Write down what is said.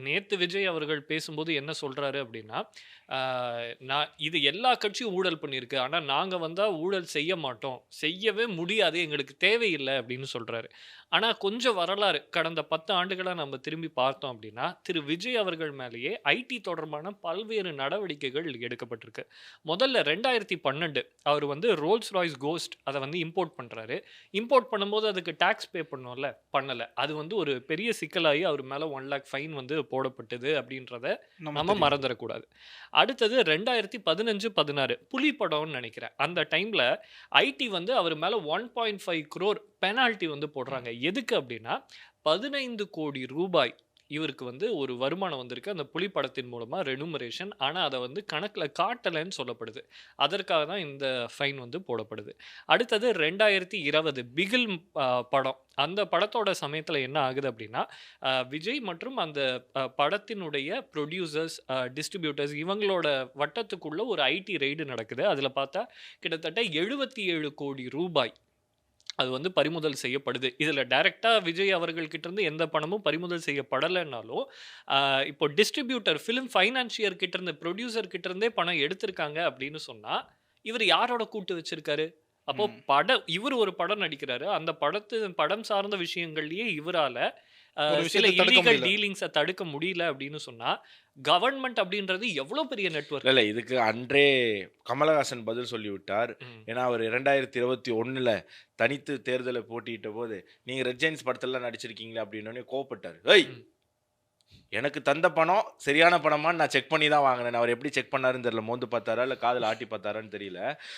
நேத்து விஜய் அவர்கள் பேசும்போது என்ன சொல்றாரு அப்படின்னா, ஆ நான் இது எல்லா கட்சியும் ஊழல் பண்ணியிருக்கு. ஆனா நாங்க வந்தா ஊழல் செய்ய மாட்டோம். செய்யவே முடியாது. எங்களுக்கு தேவையில்ல அப்படின்னு சொல்றாரு. ஆனா கொஞ்சம் வரலாறு கடந்த 10 ஆண்டுகளா நம்ம திரும்பி பார்த்தோம் அப்படின்னா, திரு விஜய் அவர்கள் மேலேயே ஐடி தொடர்பான பல்வேறு நடவடிக்கைகள் எடுக்கப்பட்டிருக்கு. முதல்ல 2012 அவர் வந்து ரோல்ஸ் ராய்ஸ் கோஸ்ட் அத வந்து இம்போர்ட் பண்றாரு. இம்போர்ட் பண்ணும்போது அதுக்கு டாக்ஸ் பே பண்ணோம்ல, பண்ணல. அது வந்து ஒரு பெரிய சிக்கலாகி அவர் மேல 1,00,000 ஃபைன் வந்து போடப்பட்டது அப்படின்றத நம்ம நம்ம தெரியும். மறந்துறக்கூடாது. அடுத்தது 2015, 16 புலி படம்னு நெனைக்கிறேன். அந்த டைம்ல ஐடி வந்து அவர் மேல 1.5 crore பெனால்டி வந்து போடுறாங்க. எதுக்கு அப்படின்னா, 15,00,00,000 இவருக்கு வந்து ஒரு வருமானம் வந்திருக்கு. அந்த புலி படத்தின் மூலமா ரெனுமரேஷன். ஆனா, அத வந்து கணக்குல காட்டலன்னு சொல்லப்படுது. அதற்காக தான் இந்த ஃபைன் வந்து போடப்படுது. அடுத்தது 2020 பிகில் படம். அந்த படத்தோட சமயத்துல என்ன ஆகுது அப்டின்னா, விஜய் மற்றும் அந்த படத்தினுடைய புரொடியூசர்ஸ், டிஸ்ட்ரிபியூட்டர்ஸ் இவங்களோட வட்டத்துக்குள்ள ஒரு ஐடி ரெய்டு நடக்குது. அதுல பார்த்தா கிட்டத்தட்ட ரூ. 77,00,00,000 அது வந்து பறிமுதல் செய்யப்படுது. இதுல டைரக்ட்டா விஜய் அவர்கள் கிட்ட இருந்து எந்த பணமும் பறிமுதல் செய்யப்படலன்னாலும், அ இப்போ டிஸ்ட்ரிபியூட்டர் ஃபிலிம் பைனான்சியர் கிட்ட இருந்து, புரொடியூசர் கிட்ட இருந்தே பணம் எடுத்திருக்காங்க அப்படின்னு சொன்னா, இவரு யாரோட கூட்டு வச்சிருக்காரு? அப்போ ம். இவரு ஒரு படம் நடிக்கிறாரு. அந்த படம் சார்ந்த விஷயங்கள்லயே இவரால ஒரு சில விஷயத்த தடுக்க இல்லீகல் முடியல. டீலிங்ஸ தடுக்க முடியல அப்படின்னு சொன்னா, கவர்ன்மென்ட் அப்படின்றது எவ்வளோ பெரிய இல்ல, நெட்வொர்க். இல்ல. இதுக்கு அன்றே கமலஹாசன் பதில் சொல்லிவிட்டார். ம். ஏன்னா, அவரு 2021ல தனித்து தேர்தல போட்டியிட்டபோது, "நீங்க ரெட் ஜெயன்ஸ் படத்துலலாம் நடிச்சிருக்கீங்களே" அப்படின்னோனே கோவப்பட்டாரு. "ஏய்! ம். எனக்கு தந்த பணம் சரியான பணமான்னு நான் செக் பண்ணி தான் வாங்குனேன்." அவர் எப்படி செக் பண்ணாருன்னு தெரியல. மோந்து பார்த்தாரா? இல்ல காதுல ஆட்டி பார்த்தாரான்னு தெரியல.